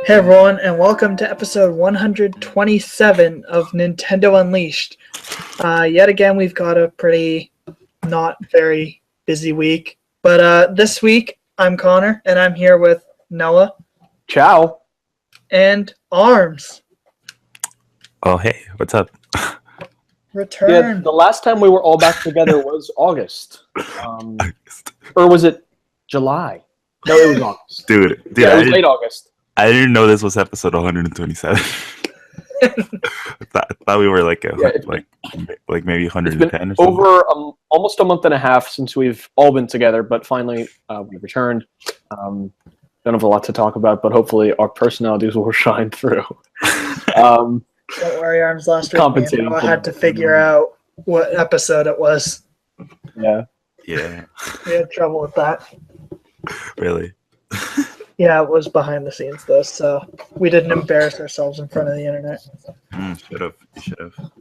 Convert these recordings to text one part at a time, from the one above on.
Hey everyone, and welcome to episode 127 of Nintendo Unleashed. Yet again, we've got a pretty not very busy week. But this week, I'm Connor, and I'm here with Noah. Ciao. And Armz. Oh, hey, what's up? Return. Yeah, the last time we were all back together was August. Or was it July? No, it was August. Dude, Yeah, it was late August. I didn't know this was episode 127. I thought we were like maybe 110 or something. Over almost a month and a half since we've all been together, but finally we returned. Don't have a lot to talk about, but hopefully our personalities will shine through. Don't worry, Armz. Last week, me and Noah had to figure out what episode it was. Yeah. Yeah. We had trouble with that. Really? Yeah, it was behind the scenes though, so we didn't embarrass ourselves in front of the internet. Should have. You should have.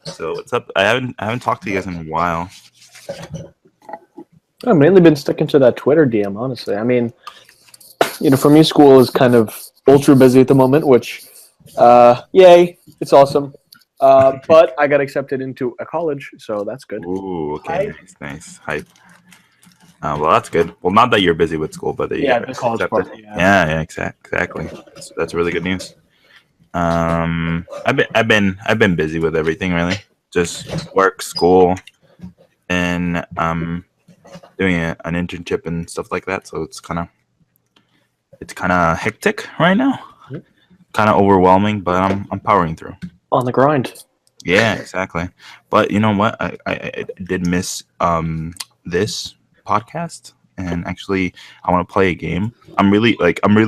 So what's up? I haven't talked to you guys in a while. I've mainly been sticking to that Twitter DM, honestly. I mean, for me, school is kind of ultra busy at the moment, which, yay, it's awesome. But I got accepted into a college, so that's good. Ooh, okay, nice, hype. Well, that's good. Well, not that you're busy with school, but that you the college part. Yeah, exactly. That's really good news. I've been busy with everything really, just work, school, and doing an internship and stuff like that. So it's kind of hectic right now, kind of overwhelming, but I'm powering through. On the grind. Yeah, exactly. But you know what? I did miss this podcast, and actually I want to play a game. I'm really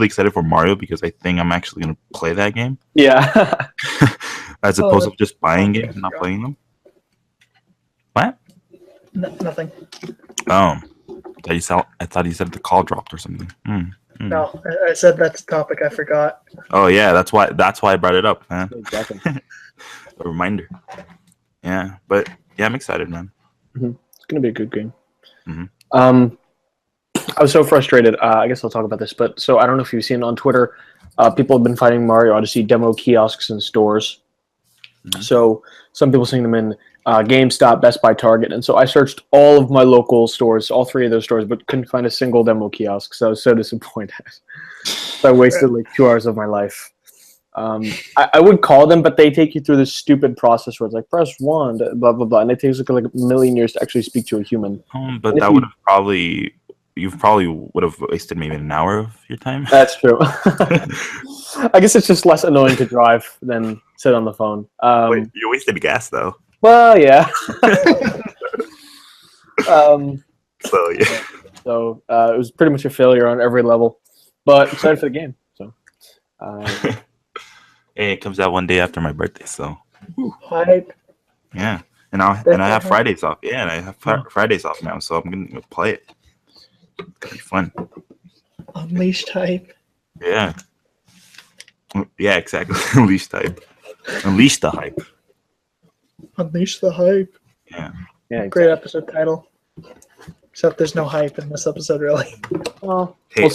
excited for Mario because I think I'm actually going to play that game. Yeah. As opposed to just buying games and not playing them. What? Nothing. Oh. I thought you said the call dropped or something. No, I said that's a topic I forgot. Oh yeah, that's why I brought it up, man. Exactly. A reminder. Yeah, but yeah, I'm excited, man. Mm-hmm. It's gonna be a good game. Mm-hmm. I was so frustrated. I guess I'll talk about this, but so I don't know if you've seen on Twitter, people have been finding Mario Odyssey demo kiosks in stores. Mm-hmm. So some people seeing them in GameStop, Best Buy, Target, and so I searched all of my local stores, all three of those stores, but couldn't find a single demo kiosk. So I was so disappointed. So I wasted like 2 hours of my life. I would call them, but they take you through this stupid process where it's like press 1, blah blah blah, and it takes like a million years to actually speak to a human. But that would have you probably would have wasted maybe an hour of your time. That's true. I guess it's just less annoying to drive than sit on the phone. Wait, you wasted gas though. Well, yeah. So yeah. So it was pretty much a failure on every level, but excited for the game. So. Hey, it comes out one day after my birthday, so. Hype. Yeah, and I have Fridays off. Yeah, and I have Fridays off now, so I'm gonna play it. It's gonna be fun. Unleashed hype. Yeah. Yeah, exactly. Unleashed hype. Unleash the hype. Unleash the hype. Yeah. Yeah. Exactly. Great episode title. Except there's no hype in this episode, really. Well, hey,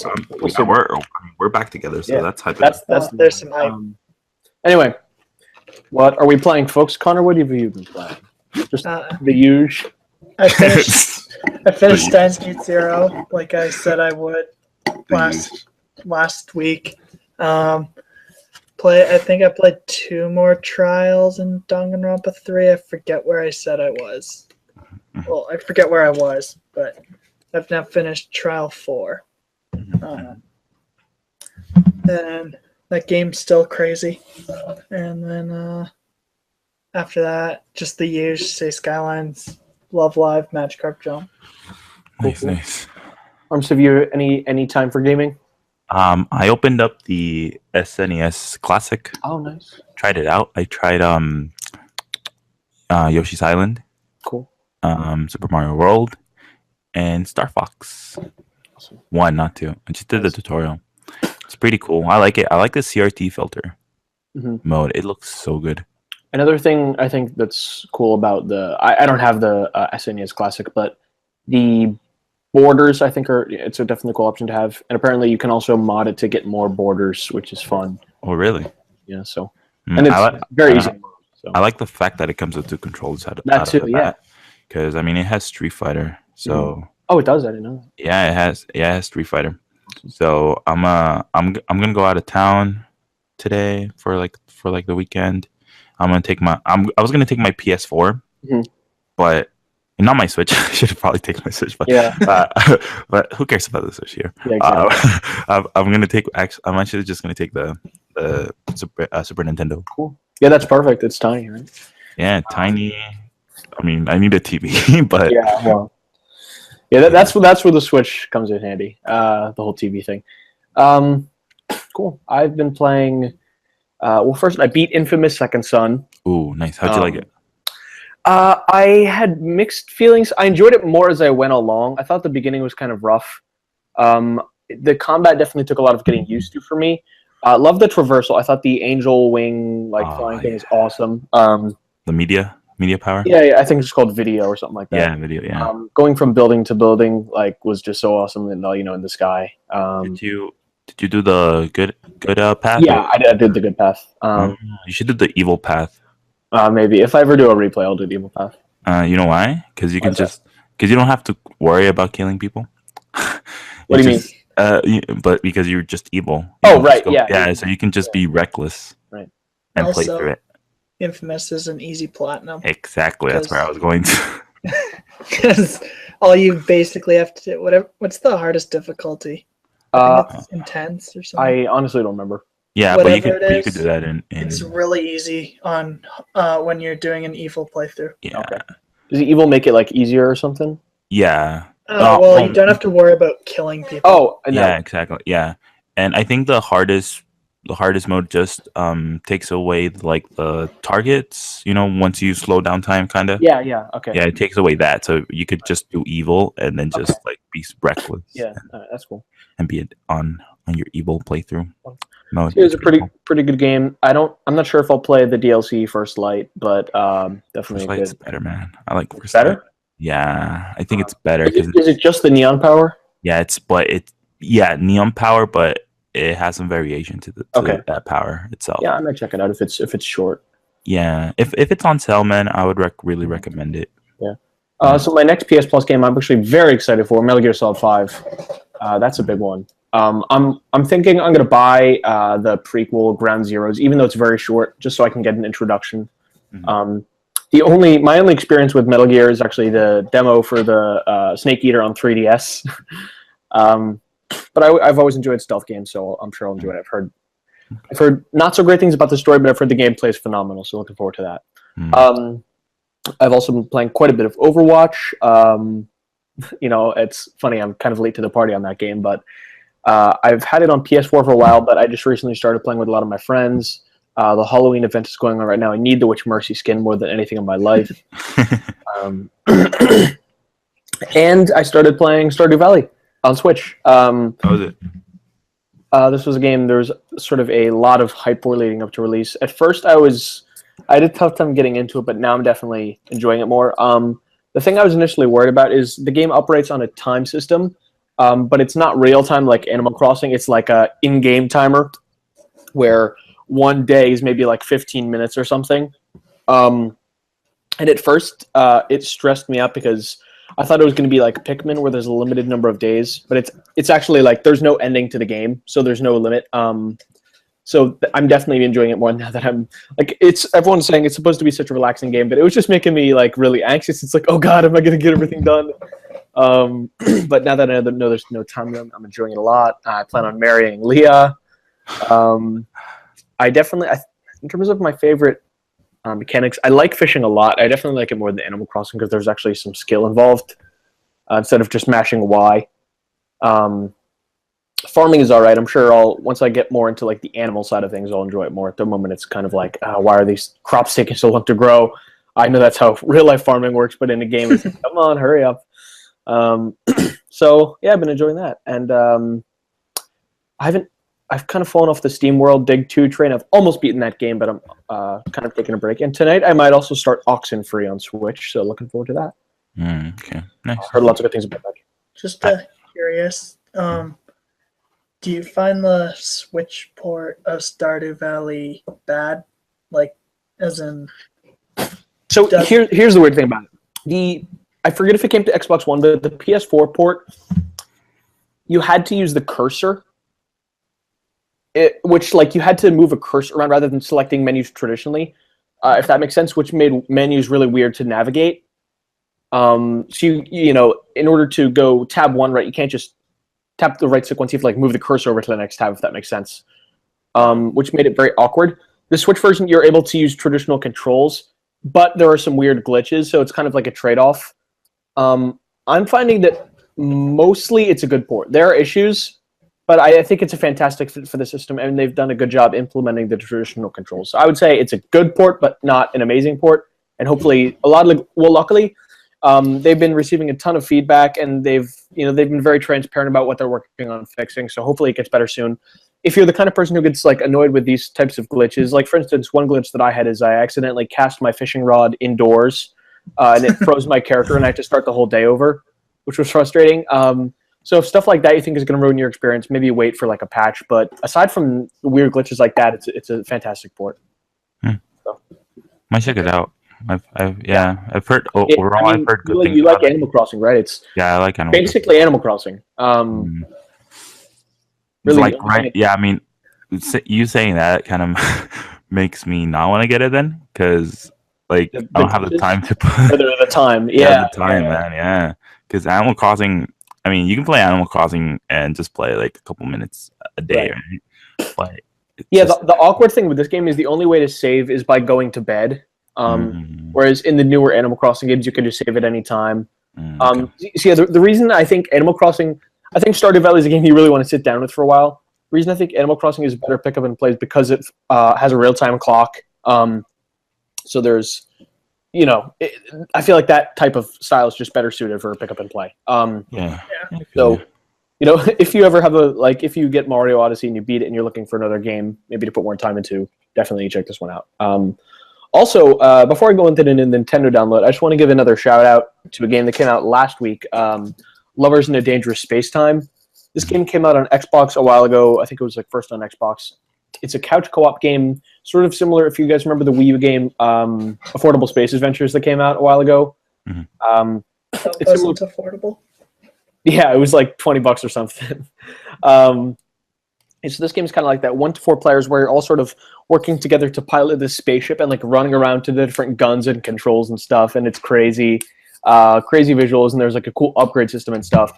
we're back together, so that's hype. There's some hype. Anyway, what are we playing, folks? Connor, what have you been playing? Just the usual. I finished Steins Gate 0, like I said I would last week. I think I played 2 more trials in Danganronpa 3. I forget where I said I was. Well, I forget where I was, but I've now finished trial 4. And that game's still crazy. And then after that, just the usual, say Skylines, Love Live, Magikarp Jump. Nice. Armz, have you any time for gaming? I opened up the SNES Classic. Oh, nice. Tried it out. I tried Yoshi's Island. Cool. Super Mario World, and Star Fox. Awesome. 1, not 2. I just did the tutorial. It's pretty cool. I like it. I like the CRT filter mode. It looks so good. Another thing I think that's cool about I don't have the SNES Classic, but the borders, I think, it's a definitely cool option to have. And apparently you can also mod it to get more borders, which is fun. Oh, really? Yeah, so. And it's very easy to mod. So. I like the fact that it comes with 2 controllers out of the bat. Because, I mean, it has Street Fighter, so... Oh, it does? I didn't know. Yeah, it has Street Fighter. So I'm gonna go out of town today for the weekend. I was gonna take my PS4, but not my Switch. I should have probably taken my Switch, but but who cares about the Switch here? Yeah, exactly. I'm actually just gonna take the Super Nintendo. Cool. Yeah, that's perfect. It's tiny, right? Yeah, tiny. I mean, I need a TV, but yeah, well. Yeah, that's where the Switch comes in handy. The whole TV thing. Cool. I've been playing. Well, first I beat Infamous Second Son. Ooh, nice. How'd you like it? I had mixed feelings. I enjoyed it more as I went along. I thought the beginning was kind of rough. The combat definitely took a lot of getting used to for me. Love the traversal. I thought the angel wing flying thing was awesome. The media power. Yeah, I think it's called video or something like that. Yeah, video. Yeah. Going from building to building was just so awesome, and in the sky. Did you do the good path? Yeah, I did the good path. You should do the evil path. Maybe if I ever do a replay, I'll do the evil path. You know why? Because you can because you don't have to worry about killing people. What do you mean? But because you're just evil. Right. Yeah. So you can just be reckless. Right. And play through it. Infamous is an easy platinum. Exactly. That's where I was going to. Because all you basically have to do, what's the hardest difficulty? I think it's intense or something. I honestly don't remember. Yeah, but you could do that in. It's really easy on when you're doing an evil playthrough. Yeah. Okay. Does the evil make it easier or something? Yeah. Well, you don't have to worry about killing people. Oh, yeah, exactly. Yeah, and I think the hardest mode just takes away the targets. Once you slow down time, kind of. Yeah. Okay. Yeah, it takes away that, so you could just do evil and then just be reckless. Yeah, that's cool. And be on your evil playthrough mode. It was a pretty good game. I'm not sure if I'll play the DLC First Light, but definitely First Light's better, man. I like First better. Light. Yeah, I think it's better. Is it just the neon power? Yeah, it's neon power, but it has some variation to that power itself. Yeah, I might check it out if it's short. Yeah, if it's on sale, man, I would really recommend it. Yeah. So my next PS Plus game I'm actually very excited for, Metal Gear Solid 5. That's a big one. I'm thinking I'm gonna buy the prequel Ground Zeroes, even though it's very short, just so I can get an introduction. Mm-hmm. My only experience with Metal Gear is actually the demo for the Snake Eater on 3DS. But I've always enjoyed stealth games, so I'm sure I'll enjoy it. I've heard not so great things about the story, but I've heard the gameplay is phenomenal, so looking forward to that. Mm. I've also been playing quite a bit of Overwatch. It's funny, I'm kind of late to the party on that game, but I've had it on PS4 for a while, but I just recently started playing with a lot of my friends. The Halloween event is going on right now. I need the Witch Mercy skin more than anything in my life. And I started playing Stardew Valley on Switch. How was it? This was a game, there was sort of a lot of hype for leading up to release. At first, I had a tough time getting into it, but now I'm definitely enjoying it more. The thing I was initially worried about is the game operates on a time system, but it's not real time like Animal Crossing. It's like a in-game timer where one day is maybe 15 minutes or something. And at first, it stressed me out because I thought it was going to be like Pikmin, where there's a limited number of days, but it's actually there's no ending to the game, so there's no limit. So I'm definitely enjoying it more now that I'm everyone's saying it's supposed to be such a relaxing game, but it was just making me really anxious. It's oh God, am I going to get everything done? But now that I know there's no time limit, I'm enjoying it a lot. I plan on marrying Leah. In terms of my favorite mechanics, I like fishing a lot. I definitely like it more than Animal Crossing because there's actually some skill involved instead of just mashing Y. Farming is all right. I'm sure once I get more into the animal side of things, I'll enjoy it more. At the moment, it's kind of why are these crops taking so long to grow? I know that's how real life farming works, but in a game, it's come on, hurry up. So yeah, I've been enjoying that, and I've kind of fallen off the SteamWorld Dig 2 train. I've almost beaten that game, but I'm kind of taking a break. And tonight I might also start Oxenfree on Switch, so looking forward to that. Okay, nice. Heard lots of good things about that. Just curious. Do you find the Switch port of Stardew Valley bad? Like, as in. So here's the weird thing about it. I forget if it came to Xbox One, but the PS4 port, you had to use the cursor, which like you had to move a cursor around rather than selecting menus traditionally, if that makes sense, which made menus really weird to navigate. So you know, in order to go tab 1, right, you can't just tap the right stick once. You have to like move the cursor over to the next tab, if that makes sense. Which made it very awkward. The Switch version, you're able to use traditional controls, but there are some weird glitches, so it's kind of like a trade-off. I'm finding that mostly it's a good port. There are issues, but I think it's a fantastic fit for the system, and they've done a good job implementing the traditional controls. So I would say it's a good port, but not an amazing port. And hopefully, luckily, they've been receiving a ton of feedback, and they've been very transparent about what they're working on fixing. So hopefully, it gets better soon. If you're the kind of person who gets like annoyed with these types of glitches, like for instance, one glitch that I had is I accidentally cast my fishing rod indoors, and it froze my character, and I had to start the whole day over, which was frustrating. So if stuff like that you think is going to ruin your experience, maybe wait for like a patch. But aside from weird glitches like that, it's a fantastic port. So. Might check it out. I've heard overall. I've heard good things. You like Animal Crossing, right? I like Animal. Basically, Animal Crossing. Really, like right? Yeah, I mean, you saying that kind of makes me not want to get it then, because like I don't have the time to put. The time, yeah, the time, man, yeah. Because Animal Crossing, I mean, you can play Animal Crossing and just play like a couple minutes a day, right? But the awkward thing with this game is the only way to save is by going to bed. Whereas in the newer Animal Crossing games, you can just save at any time. So yeah, the reason I think I think Stardew Valley is a game you really want to sit down with for a while. The reason I think Animal Crossing is better pick up and play is because it has a real-time clock. So there's, I feel like that type of style is just better suited for pick up and play. So, if you ever have if you get Mario Odyssey and you beat it and you're looking for another game, maybe to put more time into, definitely check this one out. Also, before I go into the Nintendo download, I just want to give another shout out to a game that came out last week, Lovers in a Dangerous Space-Time. This game came out on Xbox a while ago. I think it was like first on Xbox. It's a couch co-op game, sort of similar, if you guys remember the Wii U game, Affordable Space Adventures that came out a while ago. It wasn't affordable. Yeah, it was like $20 or something. So this game is kind of like that, 1 to 4 players where you're all sort of working together to pilot this spaceship and like running around to the different guns and controls and stuff, and it's crazy. Crazy visuals, and there's like a cool upgrade system and stuff.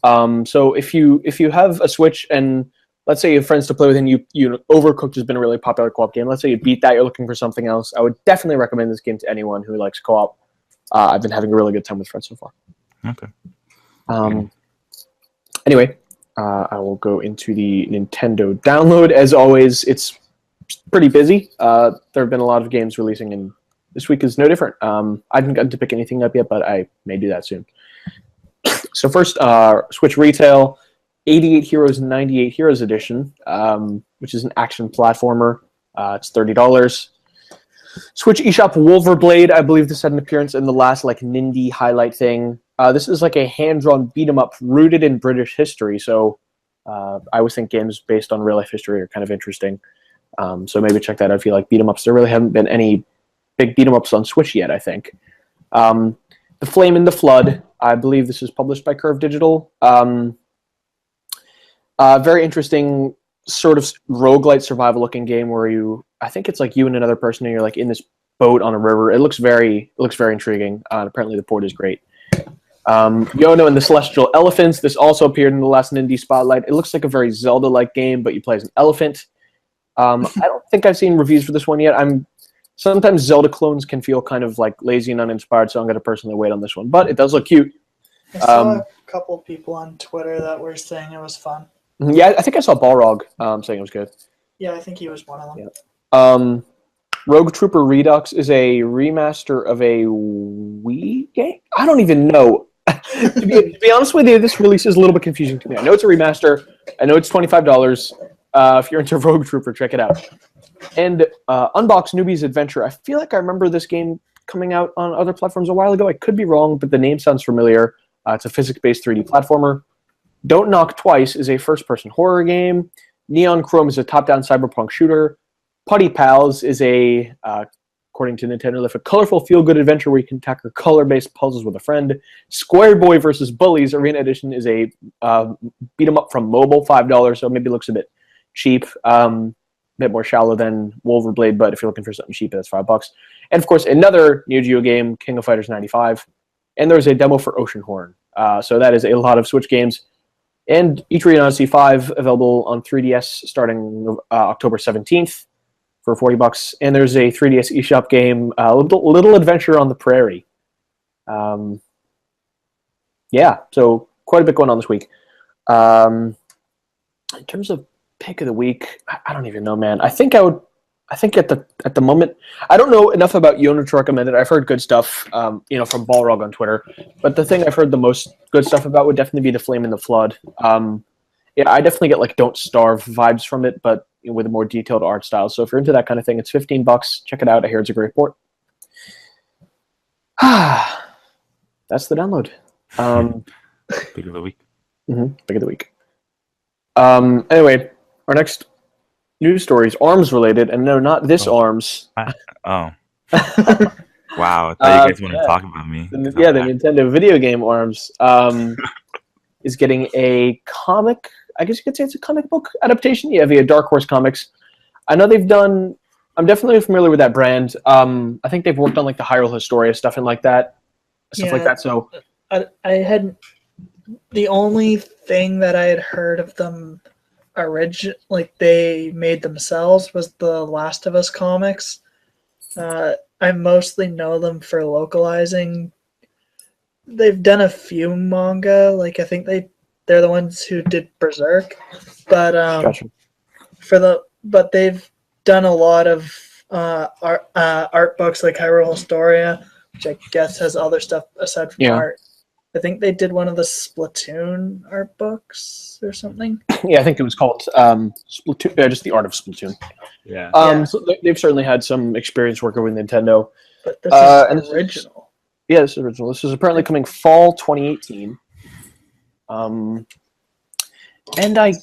So if you have a Switch and let's say you have friends to play with, and you Overcooked has been a really popular co-op game. Let's say you beat that, you're looking for something else. I would definitely recommend this game to anyone who likes co-op. I've been having a really good time with friends so far. Okay. Anyway, I will go into the Nintendo download. As always, it's pretty busy. There have been a lot of games releasing, and this week is no different. I haven't gotten to pick anything up yet, but I may do that soon. So first, Switch Retail, 88 Heroes and 98 Heroes Edition, which is an action platformer. It's $30. Switch eShop Wolverblade, I believe this had an appearance in the last Nindy highlight thing. This is like a hand-drawn beat-em-up rooted in British history, so I always think games based on real-life history are kind of interesting. So maybe check that out if you like beat-em-ups. There really haven't been any big beat-em-ups on Switch yet, I think. The Flame in the Flood, I believe this is published by Curve Digital. Very interesting sort of roguelite survival-looking game where I think it's like you and another person, and you're like in this boat on a river. It looks very intriguing. Apparently the port is great. Yono and the Celestial Elephants. This also appeared in the last Nindy Spotlight. It looks like a very Zelda-like game, but you play as an elephant. I don't think I've seen reviews for this one yet. Sometimes Zelda clones can feel kind of like lazy and uninspired, so I'm going to personally wait on this one. But it does look cute. I saw a couple people on Twitter that were saying it was fun. Yeah, I think I saw Balrog saying it was good. Yeah, I think he was one of them. Yeah. Rogue Trooper Redux is a remaster of a Wii game? I don't even know. to be honest with you, this release is a little bit confusing to me. I know it's a remaster. I know it's $25. If you're into Rogue Trooper, check it out. And Unbox Newbie's Adventure. I feel like I remember this game coming out on other platforms a while ago. I could be wrong, but the name sounds familiar. It's a physics-based 3D platformer. Don't Knock Twice is a first-person horror game. Neon Chrome is a top-down cyberpunk shooter. Putty Pals is according to Nintendo Life, a colorful feel-good adventure where you can tackle color-based puzzles with a friend. Square Boy vs. Bullies Arena Edition is a beat-em-up from mobile, $5, so maybe it looks a bit cheap. A bit more shallow than Wolverblade, but if you're looking for something cheap, that's $5. And of course, another Neo Geo game, King of Fighters 95. And there's a demo for Oceanhorn. So that is a lot of Switch games. And E3 and Odyssey 5 available on 3DS starting October 17th for $40. And there's a 3DS eShop game, Little Adventure on the Prairie. Yeah, so quite a bit going on this week. In terms of pick of the week, I don't even know, man. I think at the moment, I don't know enough about Yona to recommend it. I've heard good stuff, from Balrog on Twitter. But the thing I've heard the most good stuff about would definitely be The Flame and the Flood. Yeah, I definitely get like Don't Starve vibes from it, but with a more detailed art style. So if you're into that kind of thing, it's $15. Check it out. I hear it's a great port. That's the download. Pick of the week. Pick of the week. Anyway, our next news story is Armz related, and no, not this Armz. Wow, I thought you guys wanted to talk about me. The Nintendo video game Armz is getting a comic. I guess you could say it's a comic book adaptation. Yeah, via Dark Horse Comics. I know they've done. I'm definitely familiar with that brand. I think they've worked on like the Hyrule Historia stuff and like that. So I had the only thing that I had heard of them like they made themselves was the Last of Us comics. I mostly know them for localizing. They've done a few manga, like I think they're the ones who did Berserk, but gotcha. but they've done a lot of art books like Hyrule Historia, which I guess has other stuff aside from art. I think they did one of the Splatoon art books or something. Yeah, I think it was called Splatoon. Just the art of Splatoon. Yeah. So they've certainly had some experience working with Nintendo. But this is original. Yeah, this is original. This is apparently coming fall 2018. And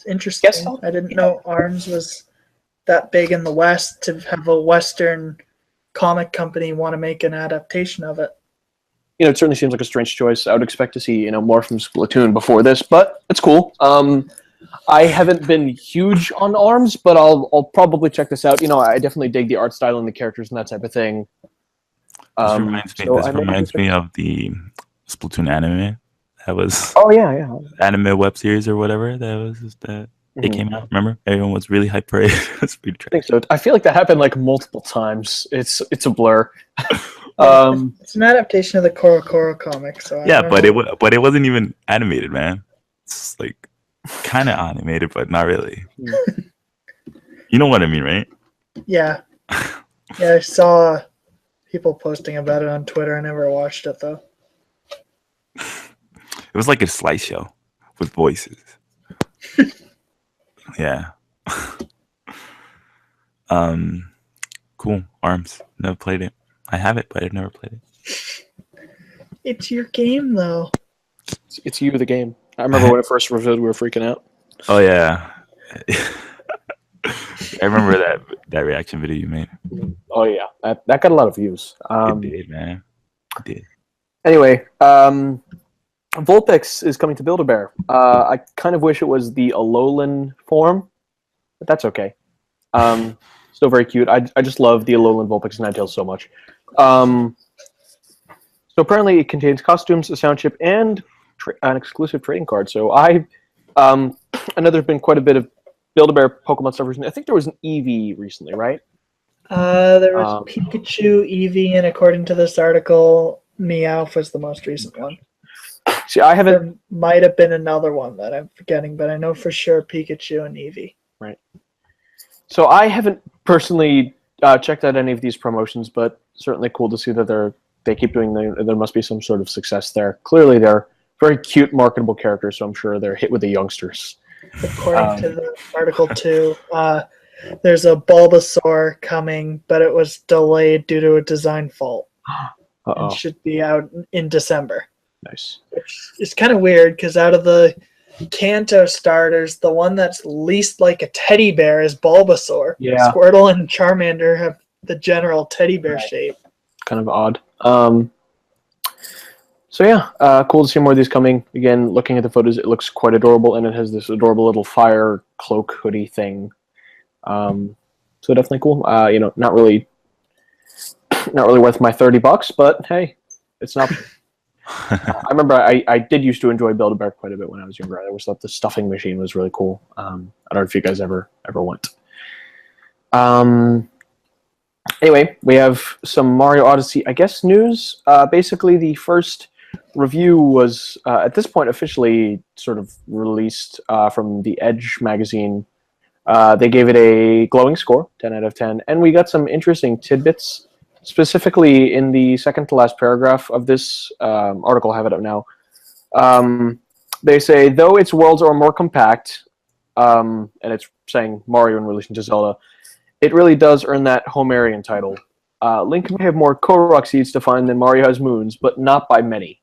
Interesting. I didn't know Armz was that big in the West to have a Western comic company want to make an adaptation of it. It certainly seems like a strange choice. I would expect to see, more from Splatoon before this, but it's cool. I haven't been huge on Armz, but I'll probably check this out. I definitely dig the art style and the characters and that type of thing. This reminds me of the Splatoon anime. That was anime web series or whatever. It came out. Remember, everyone was really hyped for it. It's pretty I think so. I feel like that happened like multiple times. It's a blur. It's an adaptation of the Koro comic, so but it wasn't even animated, man. It's like kind of animated, but not really. You know what I mean, right? Yeah. I saw people posting about it on Twitter. I never watched it though. It was like a slideshow with voices. Yeah. Cool. Armz. Never played it. I have it, but I've never played it. It's your game, though. It's you, the game. I remember when it first revealed, we were freaking out. Oh, yeah. I remember that reaction video you made. Oh, yeah. That got a lot of views. It did, man. It did. Anyway, Vulpix is coming to Build-A-Bear. I kind of wish it was the Alolan form, but that's okay. Still very cute. I just love the Alolan Vulpix and Ninetales so much. So apparently it contains costumes, a sound chip, and an exclusive trading card. So I know there's been quite a bit of Build-A-Bear Pokemon stuff recently. I think there was an Eevee recently, right? There was Pikachu, Eevee, and according to this article, Meowth was the most recent one. See, there might have been another one that I'm forgetting, but I know for sure Pikachu and Eevee. Right. So I haven't personally checked out any of these promotions, but certainly cool to see that they keep doing. There must be some sort of success there. Clearly, they're very cute, marketable characters, so I'm sure they're hit with the youngsters. According to the article too, there's a Bulbasaur coming, but it was delayed due to a design fault. And should be out in December. Nice. It's kind of weird because out of the Kanto starters, the one that's least like a teddy bear is Bulbasaur. Yeah. Squirtle and Charmander have the general teddy bear shape. Kind of odd. So yeah, cool to see more of these coming. Again, looking at the photos, it looks quite adorable, and it has this adorable little fire cloak hoodie thing. So definitely cool. Not really worth my $30, but hey, it's an option. I remember I did used to enjoy Build-A-Bear quite a bit when I was younger. I always thought the stuffing machine was really cool. I don't know if you guys ever went. Anyway, we have some Mario Odyssey, I guess, news. Basically, the first review was, at this point, officially sort of released from the Edge magazine. They gave it a glowing score, 10 out of 10, and we got some interesting tidbits. Specifically, in the second to last paragraph of this article, I have it up now. They say, though its worlds are more compact, and it's saying Mario in relation to Zelda, it really does earn that Homerian title. Link may have more Korok seeds to find than Mario has moons, but not by many.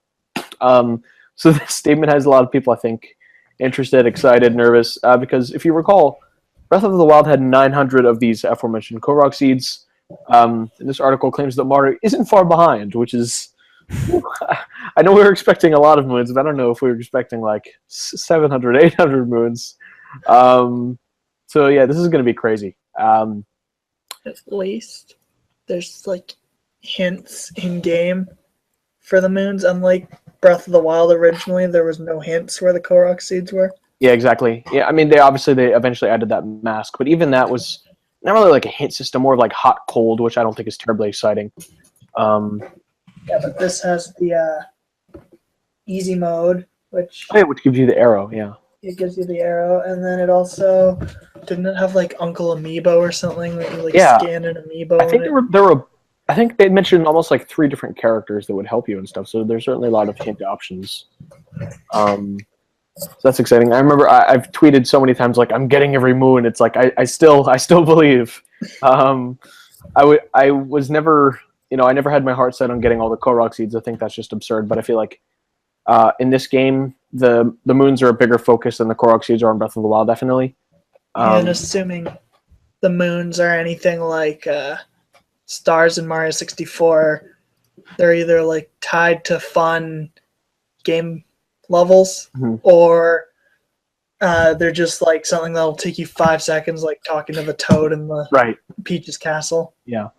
So this statement has a lot of people, I think, interested, excited, nervous, because if you recall, Breath of the Wild had 900 of these aforementioned Korok seeds. And this article claims that Mario isn't far behind, which is... I know we were expecting a lot of moons, but I don't know if we were expecting like 700, 800 moons. So yeah, this is going to be crazy. At least there's like hints in game for the moons. Unlike Breath of the Wild originally, there was no hints where the Korok seeds were. Yeah, exactly. Yeah, I mean, they eventually added that mask, but even that was not really like a hint system, more of like hot cold, which I don't think is terribly exciting. Yeah, but this has the easy mode, which gives you the arrow. Yeah. It gives you the arrow, and then it also didn't it have like Uncle Amiibo or something that you like scan an amiibo. I think there were. I think they mentioned almost like 3 different characters that would help you and stuff. So there's certainly a lot of hint options. So that's exciting. I remember I've tweeted so many times like I'm getting every moon. It's like I still believe. I was never I never had my heart set on getting all the Korok seeds. I think that's just absurd. But I feel like in this game the moons are a bigger focus than the Korok seeds are in Breath of the Wild. Definitely. And assuming the moons are anything like stars in Mario 64, they're either like tied to fun game levels, or they're just like something that'll take you 5 seconds, like talking to the Toad in the Peach's castle. Yeah.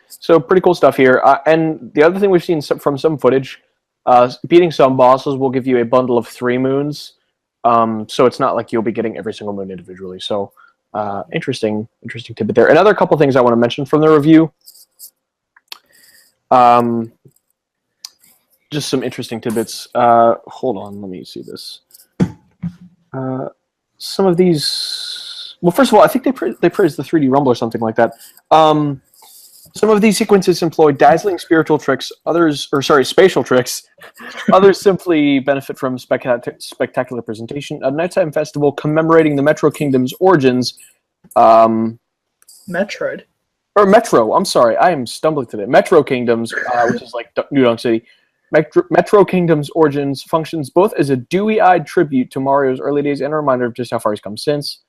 So pretty cool stuff here. And the other thing we've seen from some footage, beating some bosses will give you a bundle of 3 moons. So it's not like you'll be getting every single moon individually. So interesting tidbit there. Another couple things I want to mention from the review. Just some interesting tidbits. Hold on, let me see this. Some of these... Well, first of all, I think they praised the 3D Rumble or something like that. Some of these sequences employ dazzling spiritual tricks, spatial tricks. Others simply benefit from spectacular presentation. A nighttime festival commemorating the Metro Kingdom's origins. Metroid. Or Metro, I'm sorry, I am stumbling today. Metro Kingdoms, which is like New Donk City. Metro Kingdom's origins functions both as a dewy-eyed tribute to Mario's early days and a reminder of just how far he's come since.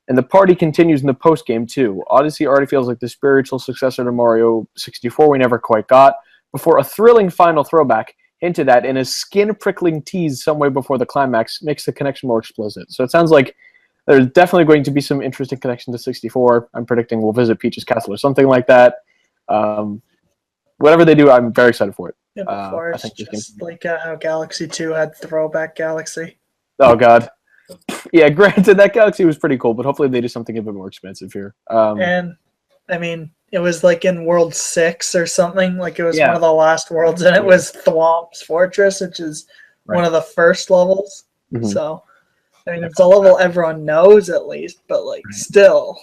And the party continues in the post-game, too. Odyssey already feels like the spiritual successor to Mario 64 we never quite got, before a thrilling final throwback, hinted at in a skin-prickling tease some way before the climax, makes the connection more explicit. So it sounds like there's definitely going to be some interesting connection to 64. I'm predicting we'll visit Peach's Castle or something like that. Whatever they do, I'm very excited for it. Yeah, before it's just like how Galaxy 2 had Throwback Galaxy. Oh, God. Yeah, granted, that Galaxy was pretty cool, but hopefully they do something a bit more expensive here. And, I mean, it was like in World 6 or something. Like, it was one of the last worlds, and it was Thwomp's Fortress, which is one of the first levels. So, I mean, it's a level everyone knows, at least, but, like, still,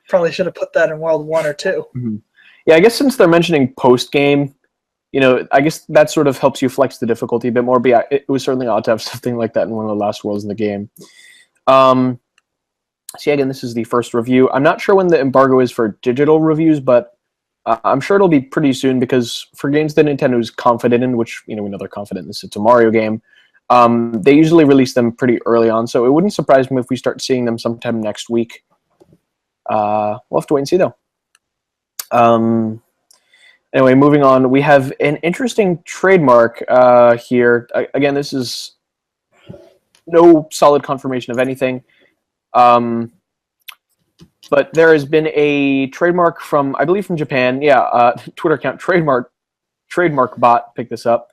probably should have put that in World 1 or 2. Yeah, I guess since they're mentioning post-game, I guess that sort of helps you flex the difficulty a bit more. But yeah, it was certainly odd to have something like that in one of the last worlds in the game. So yeah, again, this is the first review. I'm not sure when the embargo is for digital reviews, but I'm sure it'll be pretty soon because for games that Nintendo is confident in, which we know they're confident in this, it's a Mario game. They usually release them pretty early on, so it wouldn't surprise me if we start seeing them sometime next week. We'll have to wait and see though. Anyway, moving on, we have an interesting trademark here. Again, this is no solid confirmation of anything. But there has been a trademark from, I believe, from Japan. Yeah, Twitter account trademark bot picked this up,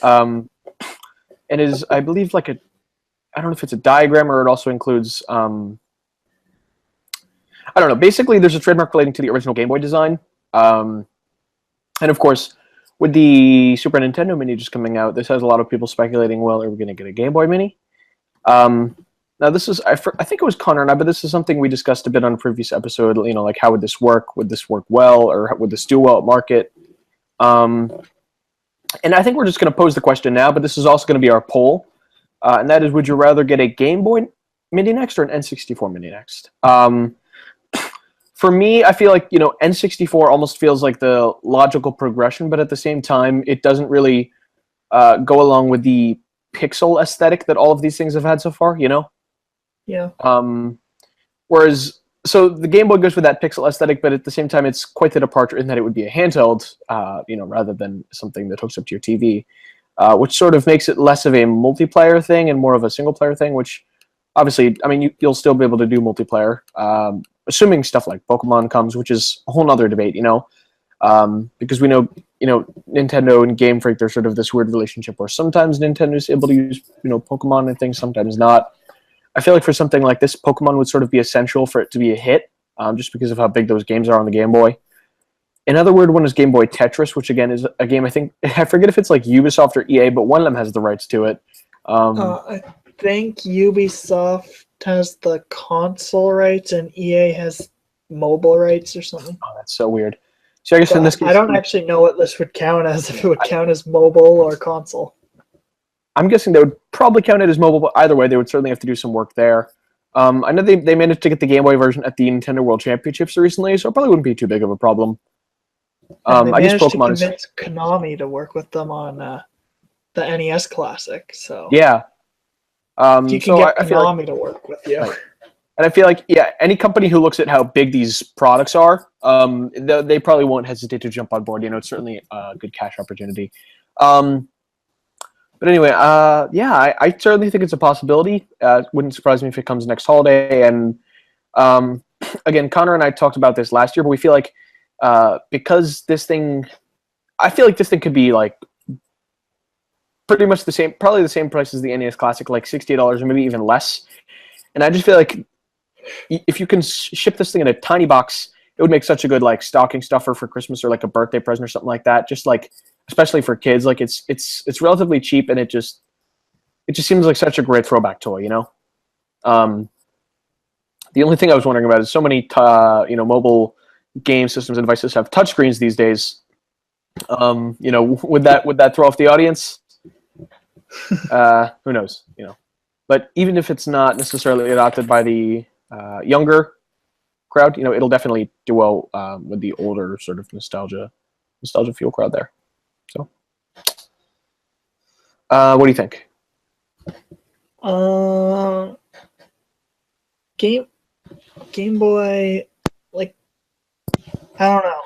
and is, I believe, like I don't know if it's a diagram or it also includes I don't know. Basically, there's a trademark relating to the original Game Boy design, and of course, with the Super Nintendo Mini just coming out, this has a lot of people speculating. Well, are we going to get a Game Boy Mini? Now, this is, I think it was Conor and I, but this is something we discussed a bit on a previous episode, like how would this work? Would this work well, or would this do well at market? And I think we're just going to pose the question now, but this is also going to be our poll, and that is, would you rather get a Game Boy Mini next or an N64 Mini next? For me, I feel like, N64 almost feels like the logical progression, but at the same time, it doesn't really go along with the pixel aesthetic that all of these things have had so far, Yeah. Whereas, so the Game Boy goes with that pixel aesthetic, but at the same time, it's quite the departure in that it would be a handheld, rather than something that hooks up to your TV, which sort of makes it less of a multiplayer thing and more of a single-player thing, which obviously, I mean, you'll still be able to do multiplayer, assuming stuff like Pokemon comes, which is a whole other debate, because we know, Nintendo and Game Freak, there's sort of this weird relationship where sometimes Nintendo's able to use, Pokemon and things, sometimes not. I feel like for something like this, Pokemon would sort of be essential for it to be a hit, just because of how big those games are on the Game Boy. Another weird one is Game Boy Tetris, which again is a game I forget if it's like Ubisoft or EA, but one of them has the rights to it. I think Ubisoft has the console rights and EA has mobile rights or something. Oh, that's so weird. So I guess in this case, I don't actually know what this would count as, if it would count as mobile or console. I'm guessing they would probably count it as mobile, but either way, they would certainly have to do some work there. I know they managed to get the Game Boy version at the Nintendo World Championships recently, so it probably wouldn't be too big of a problem. They I guess managed Pokemon to convince Konami to work with them on the NES Classic, so yeah. you can get Konami to work with you. Right. And I feel like, any company who looks at how big these products are, they probably won't hesitate to jump on board. It's certainly a good cash opportunity. But anyway, I certainly think it's a possibility. Wouldn't surprise me if it comes next holiday. And again, Conor and I talked about this last year, but we feel like because I feel like this thing could be like pretty much probably the same price as the NES Classic, like $60 or maybe even less. And I just feel like if you can ship this thing in a tiny box, it would make such a good like stocking stuffer for Christmas or like a birthday present or something like that. Just like, especially for kids, like it's relatively cheap and it just seems like such a great throwback toy, The only thing I was wondering about is so many mobile game systems and devices have touchscreens these days. Would that throw off the audience? Who knows? But even if it's not necessarily adopted by the younger crowd, it'll definitely do well with the older sort of nostalgia feel crowd there. So, what do you think? Game Boy, like, I don't know.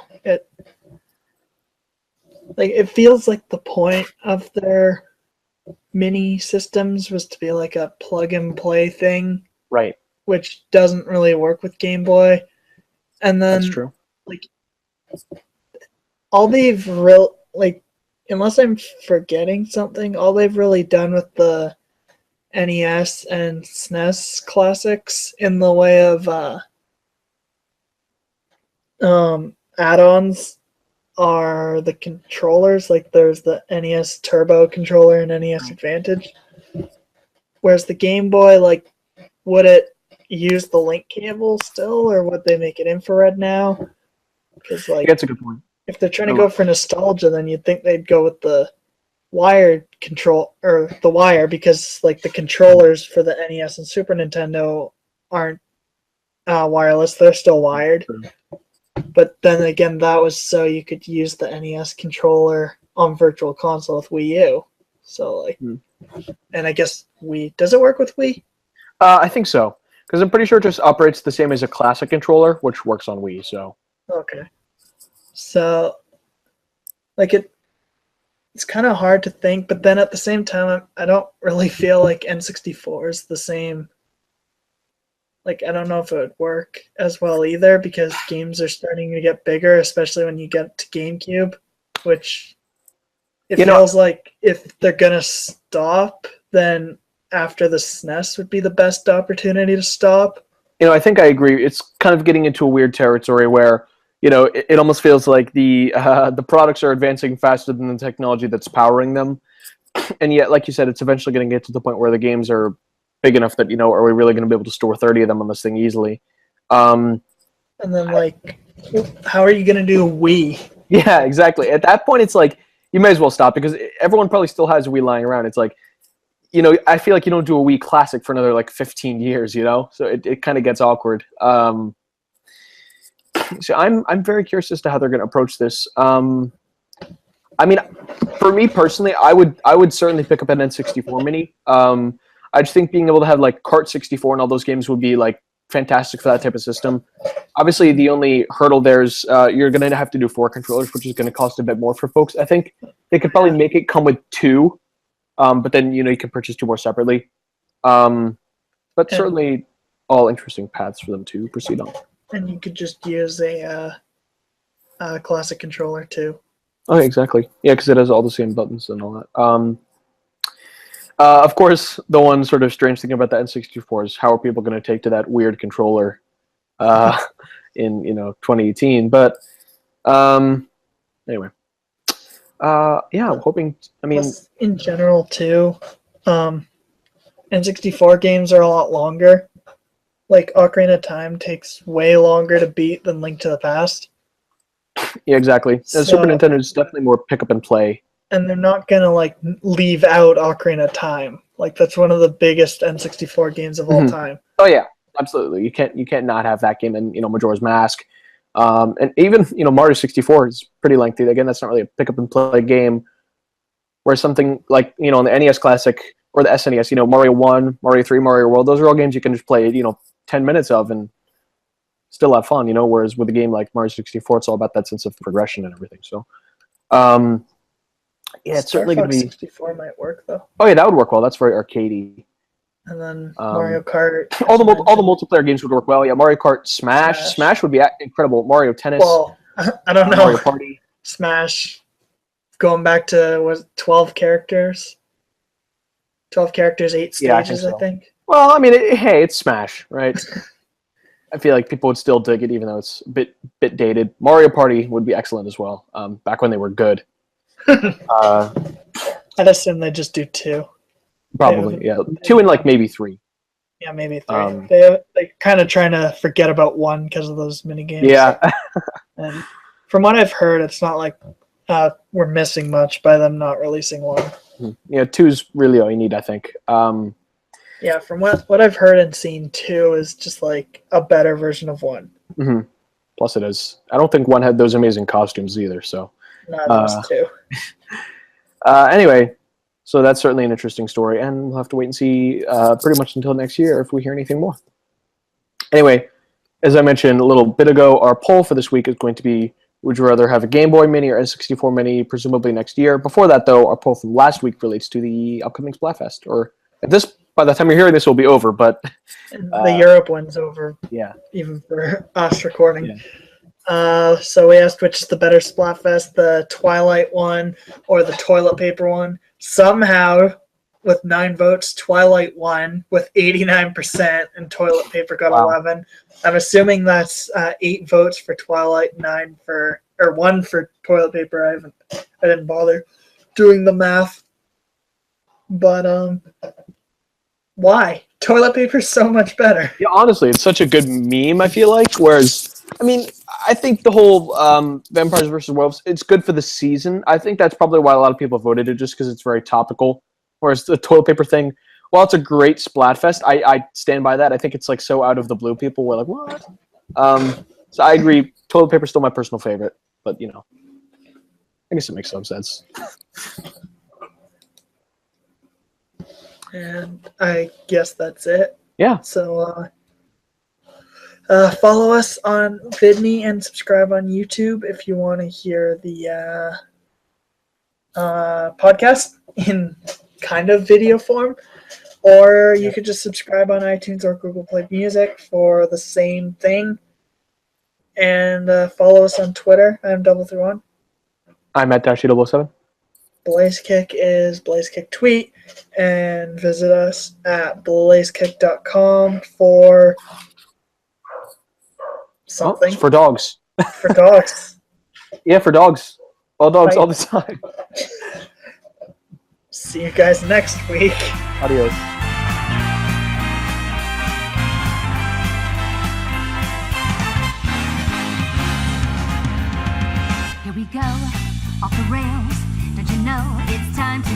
It feels like the point of their mini systems was to be like a plug and play thing, right? Which doesn't really work with Game Boy. And then that's true. Like, all they've unless I'm forgetting something, all they've really done with the NES and SNES classics in the way of add-ons are the controllers. Like, there's the NES Turbo controller and NES Advantage. Whereas the Game Boy, like, would it use the link cable still, or would they make it infrared now? Because, like, that's a good point. If they're trying to go for nostalgia, then you'd think they'd go with the wired control, or the wire, because like the controllers for the NES and Super Nintendo aren't wireless; they're still wired. But then again, that was so you could use the NES controller on Virtual Console with Wii U. So like, and I guess Wii, does it work with Wii? I think so, because I'm pretty sure it just operates the same as a classic controller, which works on Wii. So Okay. So, like it's kind of hard to think, but then at the same time, I don't really feel like N64 is the same. Like, I don't know if it would work as well either, because games are starting to get bigger, especially when you get to GameCube, which it feels like if they're going to stop, then after the SNES would be the best opportunity to stop. I think I agree. It's kind of getting into a weird territory where, it almost feels like the products are advancing faster than the technology that's powering them. And yet, like you said, it's eventually going to get to the point where the games are big enough that, are we really going to be able to store 30 of them on this thing easily? And then, like, how are you going to do Wii? Yeah, exactly. At that point, it's like, you may as well stop, because everyone probably still has a Wii lying around. It's like, I feel like you don't do a Wii Classic for another, like, 15 years, So it kind of gets awkward. So I'm very curious as to how they're going to approach this. I mean, for me personally, I would certainly pick up an N64 Mini. I just think being able to have like Kart 64 and all those games would be like fantastic for that type of system. Obviously, the only hurdle there is you're going to have to do 4 controllers, which is going to cost a bit more for folks. I think they could probably make it come with 2, but then you can purchase 2 more separately. But certainly, all interesting paths for them to proceed on. And you could just use a classic controller too. Oh, exactly. Yeah, because it has all the same buttons and all that. Of course, the one sort of strange thing about the N64 is how are people going to take to that weird controller in 2018? But anyway, yeah, I'm hoping. I mean, plus, in general too, N64 games are a lot longer. Like Ocarina of Time takes way longer to beat than Link to the Past. Yeah, exactly. Super Nintendo is definitely more pick up and play. And they're not gonna like leave out Ocarina of Time. Like that's one of the biggest N64 games of all time. Oh yeah, absolutely. You can't not have that game and Majora's Mask. And even Mario 64 is pretty lengthy. Again, that's not really a pick up and play game. Whereas something like on the NES Classic or the SNES, Mario 1, Mario 3, Mario World, those are all games you can just play 10 minutes of and still have fun, whereas with a game like Mario 64, it's all about that sense of progression and everything. So, yeah, it's certainly going to be... 64 might work, though. Oh, yeah, that would work well. That's very arcadey. And then Mario Kart. All the multiplayer games would work well. Yeah, Mario Kart, Smash would be incredible. Mario Tennis. Well, I don't know. Mario Party. Smash, going back to, 12 characters? 12 characters, 8 stages, I think. Well, I mean, hey, it's Smash, right? I feel like people would still dig it, even though it's a bit dated. Mario Party would be excellent as well, back when they were good. I'd assume they just do 2. Probably, yeah. 2 and like maybe 3. Yeah, maybe 3. They kind of trying to forget about 1 because of those mini games. Yeah. And from what I've heard, it's not like we're missing much by them not releasing 1. Yeah, 2's really all you need, I think. Yeah, from what I've heard and seen, 2 is just like a better version of 1. Mm-hmm. Plus, it is. I don't think 1 had those amazing costumes either. So, those 2. Anyway, so that's certainly an interesting story, and we'll have to wait and see pretty much until next year if we hear anything more. Anyway, as I mentioned a little bit ago, our poll for this week is going to be: would you rather have a Game Boy Mini or N64 Mini, presumably next year? Before that, though, our poll from last week relates to the upcoming Splatfest, or by the time you're hearing this, will be over, but... the Europe one's over, yeah, even for us recording. Yeah. So we asked which is the better Splatfest, the Twilight one or the toilet paper one. Somehow, with 9 votes, Twilight won with 89%, and toilet paper got 11. I'm assuming that's 8 votes for Twilight, 1 for toilet paper. I didn't bother doing the math, but why? Toilet paper's so much better. Yeah, honestly, it's such a good meme, I feel like. Whereas, I mean, I think the whole Vampires vs. Werewolves, it's good for the season. I think that's probably why a lot of people voted it, just because it's very topical. Whereas the toilet paper thing, while it's a great Splatfest, I stand by that. I think it's like so out of the blue. People were like, what? So I agree. Toilet paper is still my personal favorite, but you know, I guess it makes some sense. And I guess that's it. Yeah. So follow us on VidMe and subscribe on YouTube if you want to hear the podcast in kind of video form. Or you could just subscribe on iTunes or Google Play Music for the same thing. And follow us on Twitter. I'm Double31. I'm at Dashi007. Blazekick is Blazekick Tweet. And visit us at blazekick.com for something. For dogs. For dogs. Yeah, for dogs. All dogs Right. all the time. See you guys next week. Adios. Here we go, off the rails. Don't you know it's time to